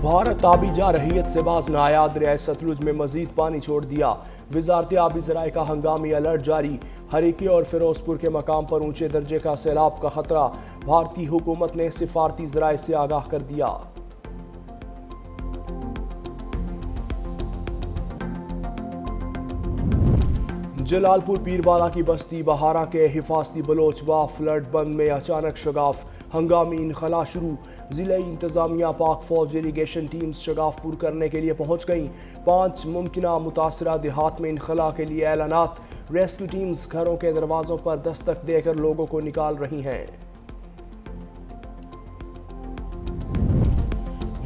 भारत आबी जारहियत से बाज नायाब दरियाए सतलुज में मजीद पानी छोड़ दिया। वजारत आबी ज़राए का हंगामी अलर्ट जारी। हरीके और फिरोजपुर के मकाम पर ऊंचे दर्जे का सैलाब का खतरा। भारतीय हुकूमत ने सिफारती ज़राए से आगाह कर दिया। जलालपुर पीरवाला की बस्ती बहारा के हिफाजती बलोच व फ्लड बंद में अचानक शगाफ। हंगामी इनखला शुरू। जिले इंतजामिया पाक फौज डेलीगेशन टीम्स शगाफ पूर करने के लिए पहुंच गईं। 5 मुमकिना मुतासरा देहात में इनखला के लिए ऐलानात। रेस्क्यू टीम्स घरों के दरवाजों पर दस्तक देकर लोगों को निकाल रही हैं।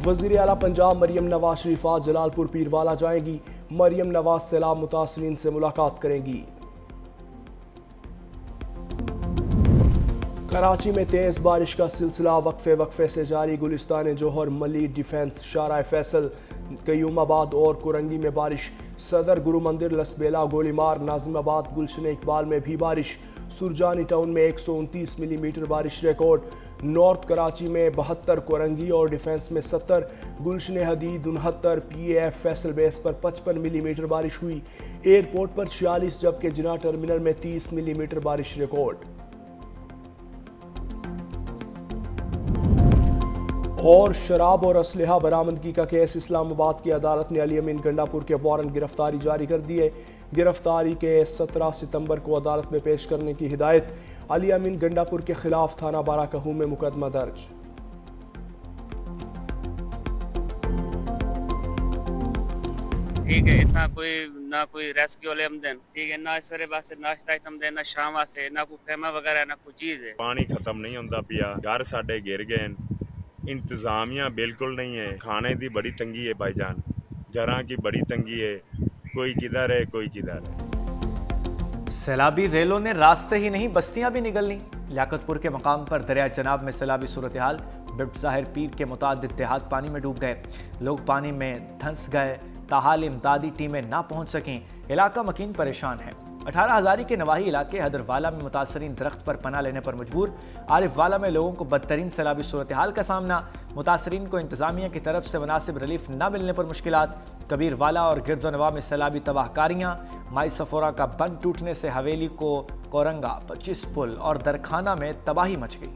वज़ीर आला पंजाब मरियम नवाज शरीफ आज जलालपुर पीरवाला जाएंगी। मरियम नवाज सैलाब मुतासरीन से मुलाकात करेंगी। कराची में तेज बारिश का सिलसिला वक्फे वक्फे से जारी। गुलिस्तान जोहर, मली, डिफेंस, शारा फैसल, कयूमाबाद और कुरंगी में बारिश। सदर गुरु मंदिर, लसबेला, गोलीमार, नाजिमाबाद, गुलशन इकबाल में भी बारिश। सुरजानी टाउन में 129 मिलीमीटर बारिश रिकॉर्ड। नॉर्थ कराची में 72, कुरंगी और डिफेंस में 70, गुलशन हदीद 69, PAF फैसल बेस पर 55 मिलीमीटर बारिश हुई। एयरपोर्ट पर 46 जबकि जिना टर्मिनल में 30 मिलीमीटर बारिश रिकॉर्ड। और शराब और असलहा बरामदगी का केस। इस्लामाबाद की अदालत ने अली अमीन गंडापुर के वारंट गिरफ्तारी जारी कर दिए। गिरफ्तारी के 17 सितंबर को अदालत में पेश करने की हिदायत। अली अमीन गंडापुर के खिलाफ थाना बाराकहू में मुकदमा दर्ज। ठीक है, इतना ना कोई रेस्क्यू वाले हम देन, ठीक है, ना सवेरे वास्ते नाश्ता हम देन, ना शाम वास्ते, ना कोई खेमा वगैरह, ना कोई चीज है। पानी खत्म नहीं होंदा पिया, घर साडे गिर गए, इंतजामिया बिल्कुल नहीं है, खाने की बड़ी तंगी है भाईजान, घरों की बड़ी तंगी है, कोई किधर है कोई किधर है। सैलाबी रेलों ने रास्ते ही नहीं बस्तियां भी निगल लीं। लियाकतपुर के मकाम पर दरिया चनाब में सैलाबी सूरत हाल। बिब्ट ज़ाहिर पीर के मुतादिद देहात पानी में डूब गए। लोग पानी में धंस गए। ताहाल इमदादी टीमें ना पहुंच सकें। इलाका मकीन परेशान है। 18 हज़ारी के नवाही इलाके हदरवाला में मुतासरीन दरख्त पर पनाह लेने पर मजबूर। आरिफवाला में लोगों को बदतरीन सैलाबी सूरत हाल का सामना। मुतासरीन को इंतजामिया की तरफ से मुनासिब रिलीफ न मिलने पर मुश्किलात। कबीरवाला और गिरदोनवा में सैलाबी तबाहकारियाँ। माई सफोरा का बंद टूटने से हवेली को कोरंगा, 25 पुल और दरखाना में तबाही मच गई।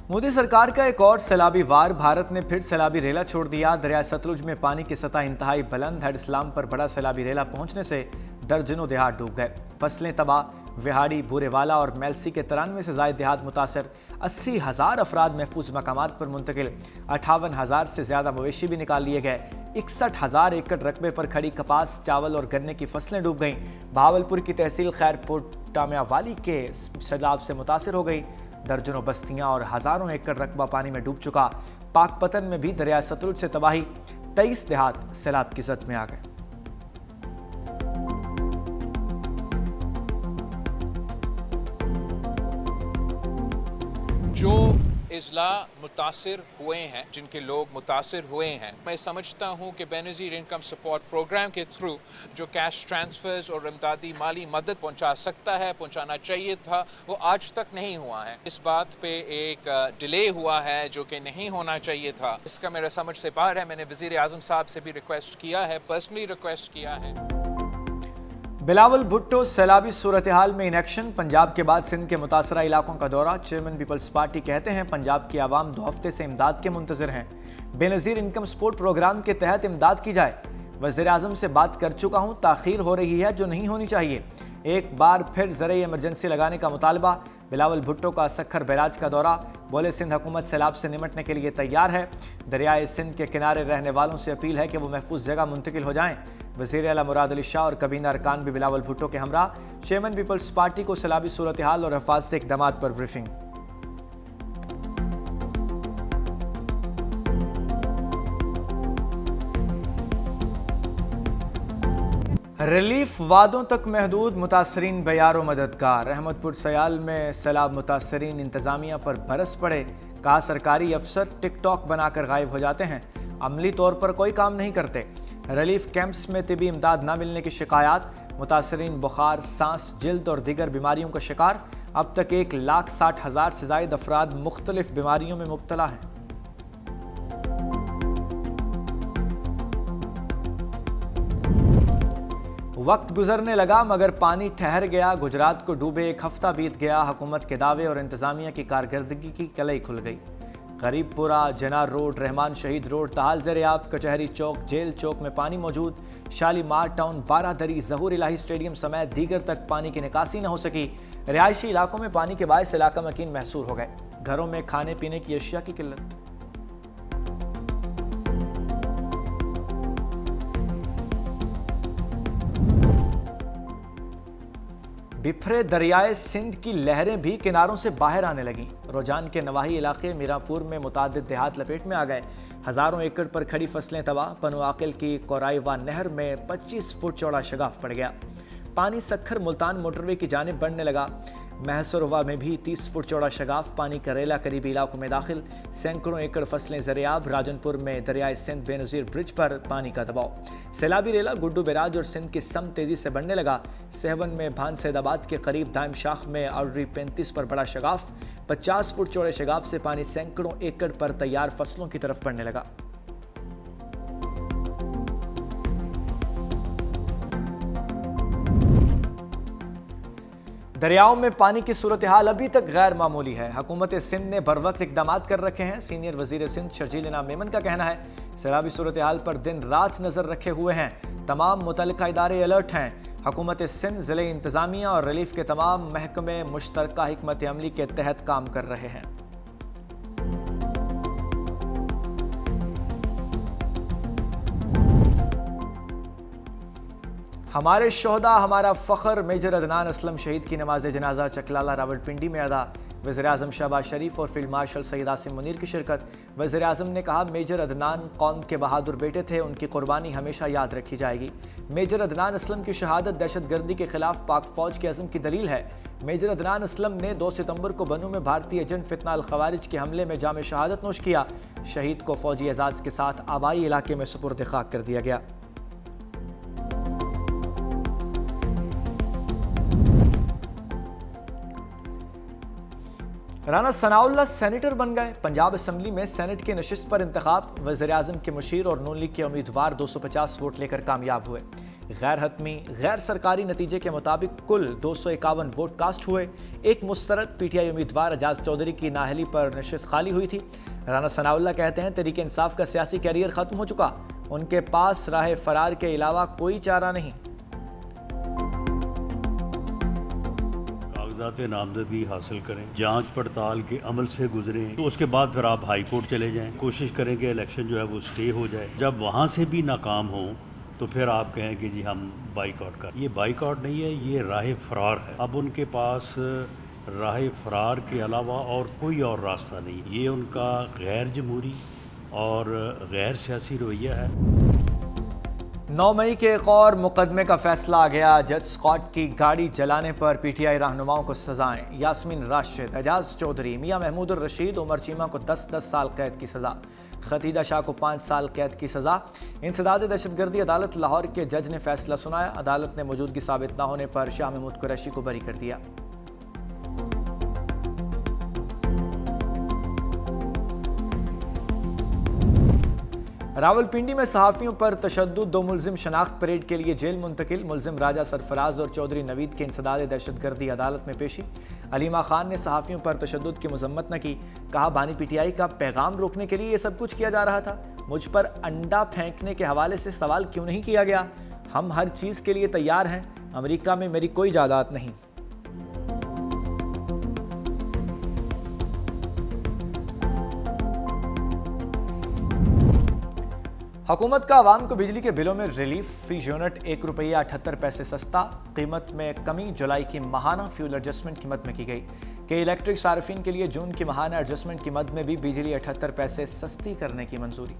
मोदी सरकार का एक और सैलाबी वार। भारत ने फिर सैलाबी रेला छोड़ दिया। दरिया सतलुज में पानी की सतह इंतहाई बुलंद। हेड इस्लाम पर बड़ा सैलाबी रेला पहुंचने से दर्जनों देहात डूब गए। फसलें तबाह। विहाड़ी, भूरेवाला और मेलसी के 93 से ज़ायद देहात मुतासर। 80,000 अफराद महफूज मकामात पर मुंतकिल। 58,000 से ज़्यादा मवेशी भी निकाल लिए गए। 61,000 एकड़ रकबे पर खड़ी कपास, चावल और गन्ने की फसलें डूब गईं। भावलपुर की तहसील खैरपुर टामियावाली के सैलाब से मुतासर हो गई। दर्जनों बस्तियां और हजारों एकड़ रकबा पानी में डूब चुका। पाकपतन में भी दरिया सतलुज से तबाही। 23 देहात सैलाब की जद में आ गए। जो इजला मुतासिर हुए हैं, जिनके लोग मुतासिर हुए हैं, मैं समझता हूं कि बेनज़ीर इनकम सपोर्ट प्रोग्राम के थ्रू जो कैश ट्रांसफर्स और इमदादी माली मदद पहुंचा सकता है, पहुंचाना चाहिए था, वो आज तक नहीं हुआ है। इस बात पे एक डिले हुआ है जो कि नहीं होना चाहिए था। इसका मेरा समझ से बाहर है। मैंने वज़ीर आज़म साहब से भी रिक्वेस्ट किया है, पर्सनली रिक्वेस्ट किया है। बिलावल भुट्टो सैलाबी सूरत हाल में इनेक्शन। पंजाब के बाद सिंध के मुतासरा इलाकों का दौरा। चेयरमैन पीपल्स पार्टी कहते हैं पंजाब की आवाम 2 हफ्ते से इमदाद के मुंतज़िर हैं। बेनज़ीर इनकम सपोर्ट प्रोग्राम के तहत इमदाद की जाए। वज़ीर आज़म से बात कर चुका हूँ, ताख़ीर हो रही है जो नहीं होनी चाहिए। एक बार फिर ज़रिए इमरजेंसी लगाने का मुतालबा। बिलावल भुट्टो का सखर बैराज का दौरा। बोले सिंध हुकूमत सैलाब से निमटने के लिए तैयार है। दरियाए सिंध के किनारे रहने वालों से अपील है कि वो महफूज जगह मुंतकिल हो जाएं। वज़ीर आला मुराद अली शाह और कबीना अरकान भी बिलावल भुट्टो के हमरा। चेयरमैन पीपल्स पार्टी को सैलाबी सूरत हाल और हिफाजती इक़दामात पर ब्रीफिंग। रिलीफ वादों तक महदूद। मुतासरीन बेयारो मददगार। अहमदपुर सयाल में सैलाब मुतासरीन इंतजामिया पर बरस पड़े। कहा सरकारी अफसर टिकटॉक बनाकर गायब हो जाते हैं, अमली तौर पर कोई काम नहीं करते। रिलीफ कैंप्स में तिबी इमदाद न मिलने की शिकायत। मुतासरीन बुखार, सांस, जिल्द और दीगर बीमारियों का शिकार। अब तक 1,60,000 से ज़ायद अफराद मुख्तलिफ बीमारियों में मुब्तला हैं। वक्त गुजरने लगा मगर पानी ठहर गया। गुजरात को डूबे 1 हफ्ता बीत गया। हुकूमत के दावे और इंतजामिया की कारकर्दगी की कलई खुल गई। गरीबपुरा, जनार रोड, रहमान शहीद रोड ताहाल ज़ेर-ए-आब, कचहरी चौक, जेल चौक में पानी मौजूद। शालीमार टाउन, बारादरी, ज़हूर इलाही स्टेडियम समेत दीगर तक पानी की निकासी न हो सकी। रिहायशी इलाकों में पानी के बायस इलाका मकीन महसूर हो गए। घरों में खाने पीने की अशिया की किल्लत। बिफरे दरियाए सिंध की लहरें भी किनारों से बाहर आने लगीं। रोजान के नवाही इलाके मीरापुर में मुतादिद देहात लपेट में आ गए। हजारों एकड़ पर खड़ी फसलें तबाह। बनु आकिल की कोराइवा नहर में 25 फुट चौड़ा शगाफ पड़ गया। पानी सखर मुल्तान मोटरवे की जानिब बढ़ने लगा। महसुरवा में भी 30 फुट चौड़ा शगाफ। पानी करेला करीबी इलाकों में दाखिल। सैकड़ों एकड़ फसलें ज़ेर-ए-आब। राजनपुर में दरियाए सिंध बेनज़ीर ब्रिज पर पानी का दबाव। सैलाबी रेला गुड्डू बैराज और सिंध की सम तेजी से बढ़ने लगा। सहवन में भान सैदाबाद के करीब दाइम शाख में आर्डरी 35 पर बड़ा शगाफ। 50 फुट चौड़े शगाफ से पानी सैकड़ों एकड़ पर तैयार फसलों की तरफ बढ़ने लगा। दरियाओं में पानी की सूरत हाल अभी तक गैर मामूली है। हुकूमत सिंध ने बर वक्त इकदाम कर रखे हैं। सीनियर वजीर सिंध शर्जील इनाम मेमन का कहना है सैलाबी सूरत हाल पर दिन रात नजर रखे हुए हैं। तमाम मुतल्लिका इदारे अलर्ट हैं। हुकूमत सिंध ज़िले इंतजामिया और रिलीफ के तमाम महकमे मुश्तरका हिकमत अमली के तहत काम कर रहे हैं। हमारे शोहदा हमारा फ़ख्र। मेजर अदनान असलम शहीद की नमाज जनाजा चकलाला रावलपिंडी में अदा। वज़ीर-ए-आज़म शहबाज शरीफ और फील्ड मार्शल सैयद आसिम मुनीर की शिरकत। वज़ीर-ए-आज़म ने कहा मेजर अदनान कौम के बहादुर बेटे थे, उनकी कुर्बानी हमेशा याद रखी जाएगी। मेजर अदनान असलम की शहादत दहशतगर्दी के खिलाफ पाक फौज के अज़म की दलील है। मेजर अदनान असलम ने 2 सितंबर को बनू में भारतीय एजेंट फितना अल खवारिज के हमले में जाम शहादत नोश किया। शहीद को फौजी एजाज़ के साथ आबाई इलाके में सुपुर्द खाक कर दिया गया। राना सनाउल्लाह सेनेटर बन गए। पंजाब असम्बली में सेनेट की नशिस्त पर इंतखाब। वज़ीर-ए-आज़म के मुशीर और नून लीग के उम्मीदवार 250 वोट लेकर कामयाब हुए। गैर हतमी गैर सरकारी नतीजे के मुताबिक कुल 251 वोट कास्ट हुए। एक मुस्तरद PTI उम्मीदवार एजाज चौधरी की नाहली पर नशिस्त खाली हुई थी। राना सनाउल्लाह कहते हैं तहरीक इंसाफ का सियासी कैरियर खत्म हो चुका। उनके पास राह फरार के अलावा कोई चारा नहीं। कागजात नामजदगी हासिल करें, जांच पड़ताल के अमल से गुजरें, तो उसके बाद फिर आप हाई कोर्ट चले जाएं। कोशिश करें कि इलेक्शन जो है वो स्टे हो जाए। जब वहाँ से भी नाकाम हो तो फिर आप कहें कि जी हम बाइकआउट कर। ये बाइकआउट नहीं है, ये राह फरार है। अब उनके पास राह फरार के अलावा और कोई और रास्ता नहीं। ये उनका गैर जमहूरी और गैर सियासी रवैया है। 9 मई के एक और मुकदमे का फैसला आ गया। जज स्कॉट की गाड़ी जलाने पर PTI रहनुमाओं को सजाएं। यास्मीन राशिद, एजाज चौधरी, मियां महमूद उर रशीद, उमर चीमा को 10-10 साल कैद की सज़ा। खतीदा शाह को 5 साल कैद की सज़ा। इंसदाद दहशतगर्दी अदालत लाहौर के जज ने फैसला सुनाया। अदालत ने मौजूदगी साबित न होने पर शाह महमूद कुरैशी को बरी कर दिया। रावलपिंडी में सहाफ़ियों पर तशद्दुद, 2 मुल्जिम शनाख्त परेड के लिए जेल मुंतकिल। मुल्जिम राजा सरफराज और चौधरी नवीद के इंसदाद दहशतगर्दी अदालत में पेशी। अलीमा खान ने सहाफ़ियों पर तशद्दुद की मजम्मत न की। कहा बानी PTI का पैगाम रोकने के लिए ये सब कुछ किया जा रहा था। मुझ पर अंडा फेंकने के हवाले से सवाल क्यों नहीं किया गया। हम हर चीज़ के लिए तैयार हैं। अमेरिका में मेरी कोई जायदाद नहीं। हुकूमत का आवाम को बिजली के बिलों में रिलीफ। फी यूनिट 1 रुपया 78 पैसे सस्ता। कीमत में कमी जुलाई की माहाना फ्यूल एडजस्टमेंट कीमत में की गई। कि इलेक्ट्रिक सार्फिन के लिए जून की माहाना एडजस्टमेंट कीमत में भी बिजली 78 पैसे सस्ती करने की मंजूरी।